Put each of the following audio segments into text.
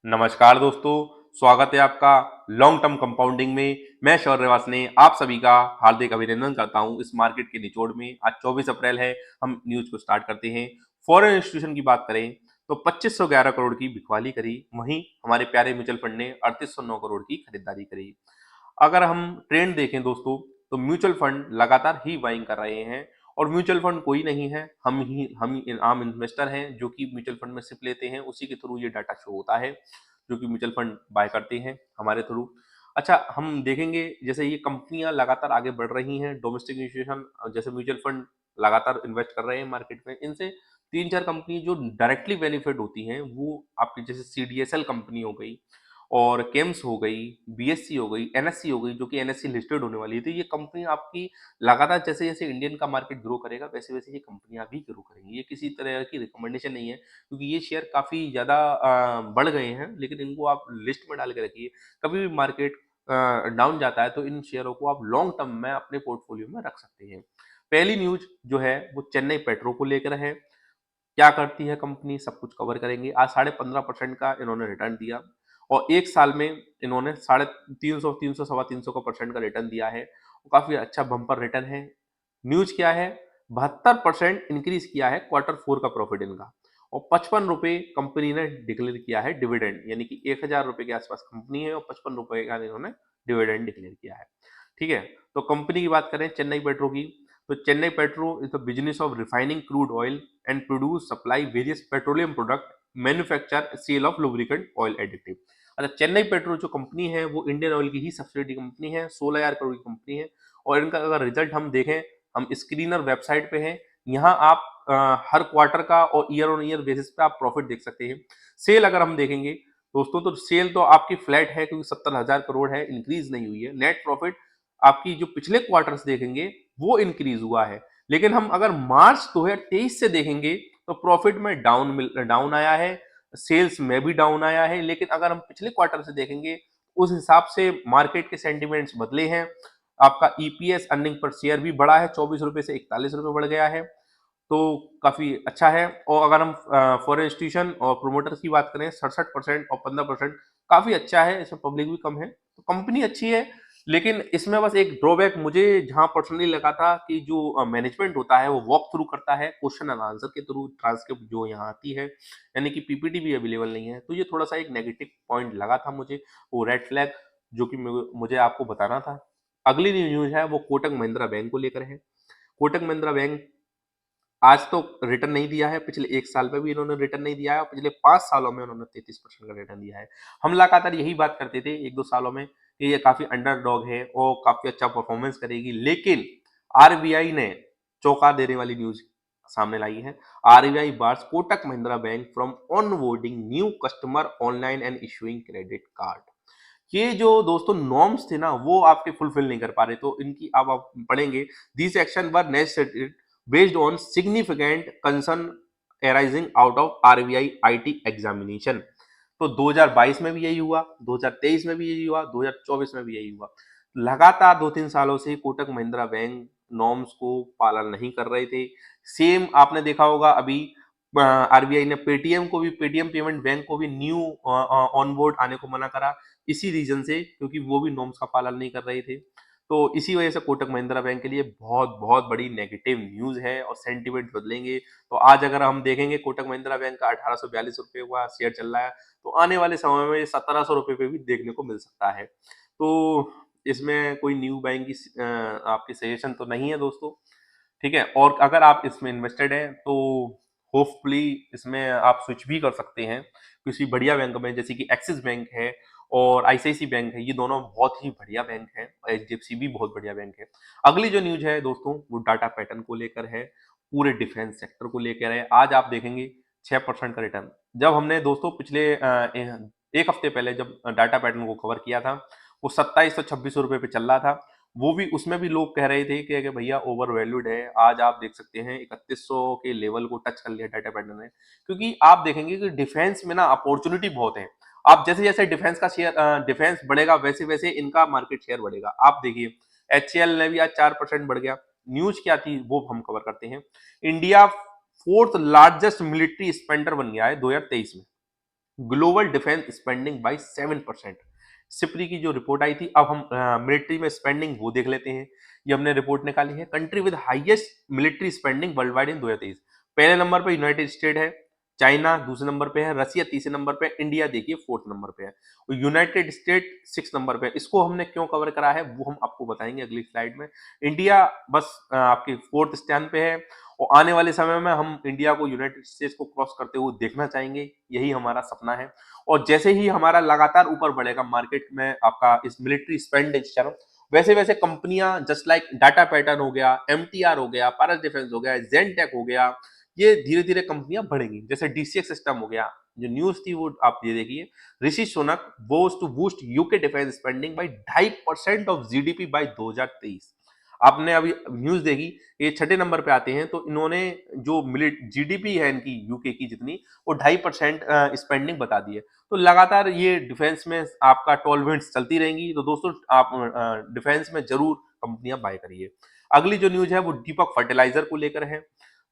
नमस्कार दोस्तों, स्वागत है आपका लॉन्ग टर्म कंपाउंडिंग में। मैं शौर्य वासने आप सभी का हार्दिक अभिनंदन करता हूं इस मार्केट के निचोड़ में। आज 24 अप्रैल है। हम न्यूज को स्टार्ट करते हैं। फॉरेन इंस्टीट्यूशन की बात करें तो 2511 करोड़ की बिकवाली करी। वहीं हमारे प्यारे म्यूचुअल फंड ने 3809 करोड़ की खरीदारी करी। अगर हम ट्रेंड देखें दोस्तों, तो म्यूचुअल फंड लगातार ही बाइंग कर रहे हैं। और म्यूचुअल फंड कोई नहीं है, हम आम इन्वेस्टर हैं जो कि म्यूचुअल फंड में सिप लेते हैं। उसी के थ्रू ये डाटा शो होता है जो कि म्यूचुअल फंड बाय करते हैं हमारे थ्रू। अच्छा, हम देखेंगे जैसे ये कंपनियां लगातार आगे बढ़ रही हैं। डोमेस्टिक इंस्टीट्यूशन जैसे म्यूचुअल फंड लगातार इन्वेस्ट कर रहे हैं मार्केट में। इनसे तीन चार कंपनी जो डायरेक्टली बेनिफिट होती हैं वो आपकी जैसे सीडीएसएल कंपनी हो गई, और केम्स हो गई, बीएससी हो गई, एनएससी हो गई, जो कि एनएससी लिस्टेड होने वाली है। तो ये कंपनी आपकी लगातार जैसे जैसे इंडियन का मार्केट ग्रो करेगा वैसे वैसे ये कंपनियां भी ग्रो करेंगी। ये किसी तरह की रिकमेंडेशन नहीं है, क्योंकि ये शेयर काफी ज्यादा बढ़ गए हैं। लेकिन इनको आप लिस्ट में डाल के रखिए। कभी भी मार्केट डाउन जाता है तो इन शेयरों को आप लॉन्ग टर्म में अपने पोर्टफोलियो में रख सकते हैं। पहली न्यूज जो है वो चेन्नई पेट्रो को लेकर है। क्या करती है कंपनी, सब कुछ कवर करेंगे। आज 15.5% का इन्होंने रिटर्न दिया, और एक साल में इन्होंने 350 300 सवा 300 का परसेंट का रिटर्न दिया है। काफी अच्छा बम्पर रिटर्न है। न्यूज क्या है, 72% इंक्रीज किया है क्वार्टर फोर का प्रॉफिट इनका। और 55 रुपए कंपनी ने डिक्लेयर किया है डिविडेंड, यानी कि 1000 रुपए के आसपास कंपनी है और 55 रुपए का इन्होंने डिविडेंड डिक्लेयर किया है। ठीक है। तो कंपनी की बात करें चेन्नई पेट्रो की, तो Chennai Petro is the business of refining crude oil and produce supply various petroleum product, manufacture sale of lubricant oil additive. अच्छा, चेन्नई पेट्रो जो कंपनी है वो इंडियन ऑयल की ही सब्सिडी कंपनी है। 16,000 करोड़ की कंपनी है। और इनका अगर रिजल्ट हम देखें, हम स्क्रीनर वेबसाइट पे हैं। यहाँ आप हर क्वार्टर का और ईयर ऑन ईयर बेसिस पे आप प्रॉफिट देख सकते हैं। सेल अगर हम देखेंगे दोस्तों, तो सेल तो आपकी फ्लैट है क्योंकि 70,000 करोड़ है, इंक्रीज नहीं हुई है। नेट प्रॉफिट आपकी जो पिछले क्वार्टर्स देखेंगे वो इंक्रीज हुआ है। लेकिन हम अगर मार्च 2023 से देखेंगे तो प्रॉफिट में डाउन आया है, सेल्स में भी डाउन आया है। लेकिन अगर हम पिछले क्वार्टर से देखेंगे उस हिसाब से मार्केट के सेंटिमेंट्स बदले हैं। आपका ईपीएस अर्निंग पर शेयर भी बढ़ा है, 24 रुपए से 41 रुपए बढ़ गया है। तो काफी अच्छा है। और अगर हम फॉरेन इंस्टीट्यूशन और प्रोमोटर्स की बात करें, 67% और 15%, काफी अच्छा है। इसमें पब्लिक भी कम है, तो कंपनी अच्छी है। लेकिन इसमें बस एक ड्रॉबैक मुझे जहां पर्सनली लगा था कि जो मैनेजमेंट होता है वो वॉक थ्रू करता है क्वेश्चन एंड आंसर के थ्रू, ट्रांसक्रिप्ट जो यहाँ आती है, यानी कि पीपीटी भी अवेलेबल नहीं है। तो ये थोड़ा सा एक नेगेटिव पॉइंट लगा था मुझे, वो रेड फ्लैग जो कि मुझे आपको बताना था। अगली न्यूज है वो कोटक महिंद्रा बैंक को लेकर है। कोटक महिंद्रा बैंक आज तो रिटर्न नहीं दिया है, पिछले एक साल में भी इन्होंने रिटर्न नहीं दिया है, और पिछले 5 सालों में उन्होंने 33% का रिटर्न दिया है। हम लगातार यही बात करते थे एक दो सालों में कि ये काफी अंडरडॉग है और काफी अच्छा परफॉर्मेंस करेगी। लेकिन आरबीआई ने चौंका देने वाली न्यूज सामने लाई है। RBI bars Kotak Mahindra bank from onboarding new customer online and issuing credit card. ये जो दोस्तों नॉर्म्स थे ना वो आपके फुलफिल नहीं कर पा रहे। तो इनकी अब आप पढ़ेंगे, this action were necessary based on significant concern arising out of RBI IT examination. तो 2022 में भी यही हुआ, 2023 में भी यही हुआ, 2024 में भी यही हुआ। लगातार 2-3 सालों से कोटक महिंद्रा बैंक नॉर्म्स को पालन नहीं कर रहे थे। सेम आपने देखा होगा अभी आरबीआई ने पेटीएम को भी, पेटीएम पेमेंट बैंक को भी न्यू ऑन बोर्ड आने को मना करा, इसी रीजन से, क्योंकि वो भी नॉर्म्स का पालन नहीं कर रहे थे। तो इसी वजह से कोटक महिंद्रा बैंक के लिए बहुत बहुत बड़ी नेगेटिव न्यूज है और सेंटीमेंट बदलेंगे। तो आज अगर हम देखेंगे कोटक महिंद्रा बैंक का 1842 रुपए का शेयर चल रहा है, तो आने वाले समय में 1700 रुपए पे भी देखने को मिल सकता है। तो इसमें कोई न्यू बैंक की आपकी सजेशन तो नहीं है दोस्तों। ठीक है। और अगर आप इसमें इन्वेस्टेड हैं तो होपफुली इसमें आप स्विच भी कर सकते हैं किसी बढ़िया बैंक में, जैसे कि एक्सिस बैंक है और आईसीआईसी बैंक है। ये दोनों बहुत ही बढ़िया बैंक हैं, और एचडीएफसी भी बहुत बढ़िया बैंक है। अगली जो न्यूज है दोस्तों वो डाटा पैटर्न को लेकर है, पूरे डिफेंस सेक्टर को लेकर है। आज आप देखेंगे 6% का रिटर्न। जब हमने दोस्तों पिछले एक हफ्ते पहले जब डाटा पैटर्न को कवर किया था, वो 27-26 रुपए पे चल रहा था। वो भी, उसमें भी लोग कह रहे थे कि भैया ओवर वैल्यूड है। आज आप देख सकते हैं 3100 के लेवल को टच कर लिया डाटा पैटर्न ने, क्योंकि आप देखेंगे कि डिफेंस में ना अपॉर्चुनिटी बहुत है। आप जैसे जैसे डिफेंस का शेयर, डिफेंस बढ़ेगा वैसे वैसे इनका मार्केट शेयर बढ़ेगा। आप देखिए एचसीएल ने भी आज 4% बढ़ गया। न्यूज क्या थी वो हम कवर करते हैं। India fourth largest military spender बन गया है 2023 में। Global defence spending by 7%। SIPRI की जो रिपोर्ट आई थी, अब हम मिलिट्री में स्पेंडिंग वो देख लेते हैं। ये हमने रिपोर्ट निकाली है, country with highest military spending world wide in 2023। पहले नंबर पे यूनाइटेड स्टेट है, चाइना दूसरे नंबर पे है, रसिया तीसरे नंबर पे, इंडिया देखिए फोर्थ नंबर पे है, और यूनाइटेड स्टेट सिक्स नंबर पे है। इसको हमने क्यों कवर करा है वो हम आपको बताएंगे अगली स्लाइड में। इंडिया बस आपके फोर्थ स्थान पे है, और आने वाले समय में हम इंडिया को यूनाइटेड स्टेट्स को क्रॉस करते हुए देखना चाहेंगे, यही हमारा सपना है। और जैसे ही हमारा लगातार ऊपर बढ़ेगा मार्केट में आपका इस मिलिट्री स्पेंडिचर, वैसे वैसे कंपनियां जस्ट लाइक डाटा पैटर्न हो गया, एमटीआर हो गया, पारस डिफेंस हो गया, जेनटेक हो गया, ये धीरे धीरे कंपनियां बढ़ेंगी। जैसे डीसीएक्स सिस्टम हो गया, जो न्यूज थी वो आप ये देखिए, Rishi Sunak vows to boost UK defence spending by 2.5% of GDP by 2023। आपने अभी न्यूज देखी, ये छठे नंबर पे आते हैं, तो इन्होंने जो मिलिट जीडीपी है इनकी यूके की जितनी, वो 2.5% स्पेंडिंग बता दी है। तो लगातार ये डिफेंस में आपका टॉलरेंस चलती रहेंगी। तो दोस्तों आप डिफेंस में जरूर कंपनियां बाय करिए। अगली जो न्यूज है वो दीपक फर्टिलाइजर को लेकर है,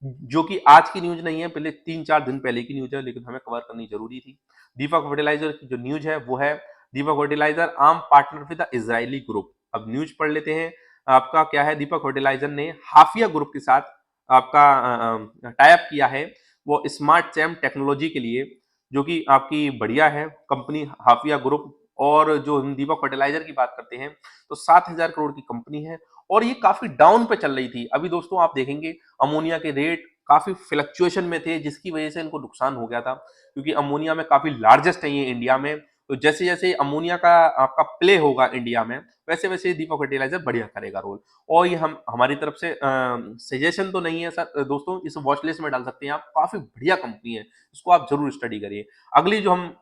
जो कि आज की न्यूज नहीं है, पहले 3-4 दिन पहले की न्यूज है, लेकिन हमें कवर करनी जरूरी थी। दीपक फर्टिलाइजर की जो न्यूज है वो है, Deepak fertiliser arm partner with the Israeli group. अब न्यूज पढ़ लेते हैं। आपका क्या है, दीपक फर्टिलाइजर ने हाफिया ग्रुप के साथ आपका टाई अप किया है, वो स्मार्ट चैम टेक्नोलॉजी के लिए, जो कि आपकी बढ़िया है कंपनी हाफिया ग्रुप। और जो हम दीपक फर्टिलाइजर की बात करते हैं, तो 7,000 करोड़ की कंपनी है, और ये काफी डाउन पे चल रही थी। अभी दोस्तों आप देखेंगे अमोनिया के रेट काफी फ्लक्चुएशन में थे, जिसकी वजह से इनको नुकसान हो गया था, क्योंकि अमोनिया में काफी लार्जेस्ट है ये इंडिया में। तो जैसे जैसे अमोनिया का आपका प्ले होगा इंडिया में, वैसे वैसे दीपक फर्टिलाइजर बढ़िया करेगा रोल। और ये हम हमारी तरफ से सजेशन तो नहीं है सर दोस्तों, इस वॉच लिस्ट में डाल सकते हैं आप, काफी बढ़िया कंपनी है, इसको आप जरूर स्टडी करिए। अगली जो हम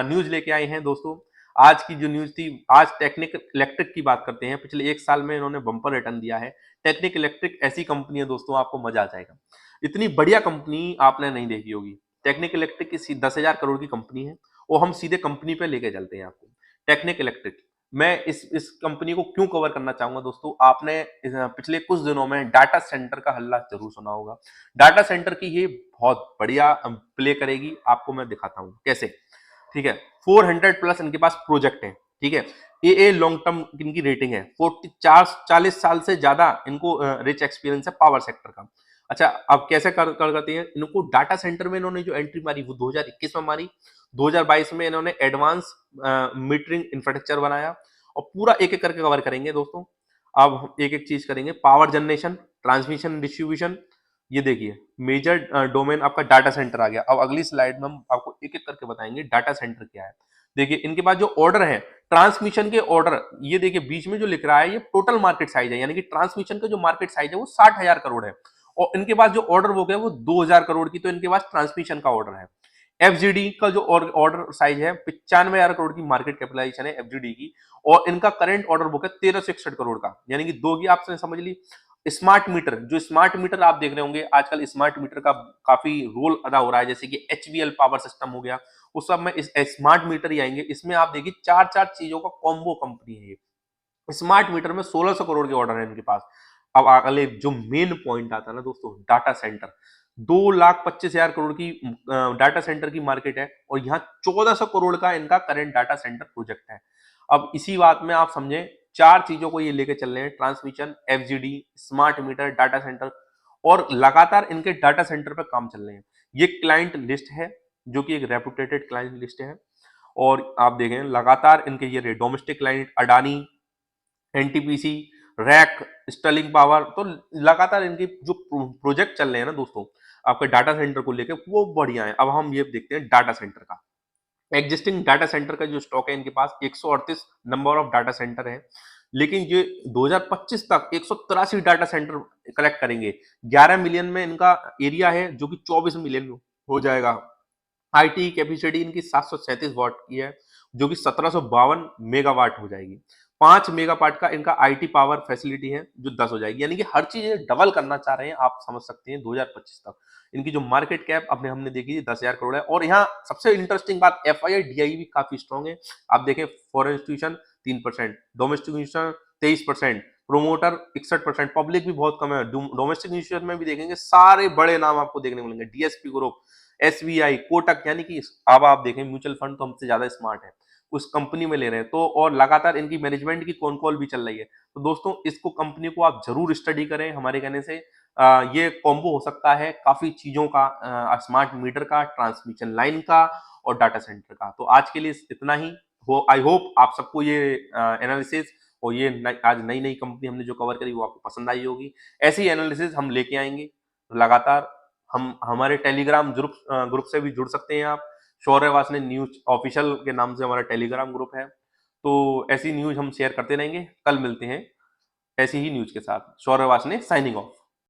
न्यूज लेके आए हैं दोस्तों, आज की जो न्यूज थी, आज टेक्निक इलेक्ट्रिक की बात करते हैं। पिछले 1 साल में इन्होंने बम्पर रिटर्न दिया है। टेक्निक इलेक्ट्रिक ऐसी कंपनी है दोस्तों, आपको मजा आ जाएगा, इतनी बढ़िया कंपनी आपने नहीं देखी होगी। टेक्निक इलेक्ट्रिक की 10,000 करोड़ की कंपनी है, और हम सीधे कंपनी पे लेके चलते हैं आपको। टेक्निक इलेक्ट्रिक, मैं इस कंपनी को क्यों कवर करना चाहूंगा दोस्तों, आपने पिछले कुछ दिनों में डाटा सेंटर का हल्ला जरूर सुना होगा। डाटा सेंटर की ये बहुत बढ़िया प्ले करेगी, आपको मैं दिखाता हूँ कैसे। ठीक है, 400 प्लस इनके पास प्रोजेक्ट है। ठीक है, ए लॉन्ग टर्म इनकी रेटिंग है, 40 साल से ज्यादा इनको रिच एक्सपीरियंस है पावर सेक्टर का। अच्छा, अब कैसे कर करते हैं, इनको डाटा सेंटर में इन्होंने जो एंट्री मारी वो 2021 में मारी। 2022 में इन्होंने एडवांस मीटरिंग इंफ्रास्ट्रक्चर बनाया, और पूरा एक एक करके कवर करेंगे दोस्तों। अब हम एक एक चीज करेंगे, पावर जनरेशन, ट्रांसमिशन, डिस्ट्रीब्यूशन। ये देखिए मेजर डोमेन आपका डाटा सेंटर आ गया। अब अगली स्लाइड में हम आपको एक एक करके बताएंगे डाटा सेंटर क्या है। देखिए इनके पास जो ऑर्डर है, ट्रांसमिशन के ऑर्डर, ये देखिए बीच में जो लिख रहा है ये टोटल मार्केट साइज है, यानी कि ट्रांसमिशन का जो मार्केट साइज है वो 60,000 करोड़ है, और इनके पास जो ऑर्डर वो गया वो 2,000 करोड़ की, तो इनके पास ट्रांसमिशन का ऑर्डर है। एफजीडी का जो ऑर्डर साइज है 95,000 करोड़ की मार्केट कैपिटलाइजेशन है एफजीडी की, और इनका करंट ऑर्डर बुक है 1361 करोड़ का, यानी कि दो की आपने समझ ली। स्मार्ट मीटर, जो स्मार्ट मीटर आप देख रहे होंगे आजकल, स्मार्ट मीटर का काफी रोल अदा हो रहा है, जैसे कि एचवीएल पावर सिस्टम हो गया, उस सब में इस स्मार्ट मीटर ही आएंगे। इसमें आप देखिए चार चार चीजों का कॉम्बो कंपनी है ये। स्मार्ट मीटर में 1600 करोड़ के ऑर्डर है इनके पास। अब अगले जो मेन पॉइंट आता है ना दोस्तों, डाटा सेंटर, 2,25,000 करोड़ की डाटा सेंटर की मार्केट है, और यहाँ 1,400 करोड़ का इनका करंट डाटा सेंटर प्रोजेक्ट है। अब इसी बात में आप समझें, चार चीजों को ये लेके चल रहे हैं, transmission, FGD, smart meter, data centre, और लगातार इनके डाटा सेंटर पर काम चल रहे हैं। ये क्लाइंट लिस्ट है, जो कि एक रेपुटेटेड क्लाइंट लिस्ट है, और आप देखें लगातार इनके ये डोमेस्टिक क्लाइंट अडानी, एनटीपीसी, रैक, स्टर्लिंग पावर, तो लगातार इनके जो प्रोजेक्ट चल रहे हैं ना दोस्तों आपके डाटा सेंटर को लेकर, वो बढ़िया है। अब हम ये देखते हैं डाटा सेंटर का। एग्जिस्टिंग डाटा सेंटर का जो स्टॉक है इनके पास 138 नंबर ऑफ डाटा सेंटर है, लेकिन ये 2025 तक 183 डाटा सेंटर कलेक्ट करेंगे। 11 मिलियन में इनका एरिया है, जो कि 24 मिलियन हो जाएगा। आईटी कैपेसिटी इनकी 737 वाट की है, जो कि 1752 मेगावाट हो जाएगी। 5 मेगावाट का इनका आईटी पावर फैसिलिटी है, जो 10 हो जाएगी, यानी कि हर चीज डबल करना चाह रहे हैं, आप समझ सकते हैं 2025 तक। इनकी जो मार्केट कैप अपने हमने देखी 10,000 करोड़ है, और यहाँ सबसे इंटरेस्टिंग बात, एफआईआई डीआई भी काफी स्ट्रॉन्ग है। आप देखें foreign institution 3%, domestic institution 23%, promoter 61%, public भी बहुत कम है। डोमेस्टिक इंस्टीट्यूशन में भी देखेंगे सारे बड़े नाम आपको देखने को मिलेंगे, डीएसपी ग्रुप, एसबीआई, कोटक, यानी कि अब आप देखें म्यूचुअल फंड तो हमसे ज्यादा स्मार्ट है, उस कंपनी में ले रहे हैं। तो और लगातार इनकी मैनेजमेंट की कौन कॉल भी चल रही है। तो दोस्तों इसको कंपनी को आप जरूर स्टडी करें हमारे कहने से। ये कॉम्बो हो सकता है काफी चीजों का, स्मार्ट मीटर का, ट्रांसमिशन लाइन का और डाटा सेंटर का। तो आज के लिए इतना ही। हो आई होप आप सबको ये एनालिसिस और ये आज नई नई कंपनी हमने जो कवर करी वो आपको पसंद आई होगी। ऐसी एनालिसिस हम लेके आएंगे लगातार। हम हमारे टेलीग्राम ग्रुप से भी जुड़ सकते हैं आप। शौर्य वासने न्यूज ऑफिशियल के नाम से हमारा टेलीग्राम ग्रुप है। तो ऐसी न्यूज हम शेयर करते रहेंगे। कल मिलते हैं ऐसी ही न्यूज के साथ। शौर्य वासने साइनिंग ऑफ।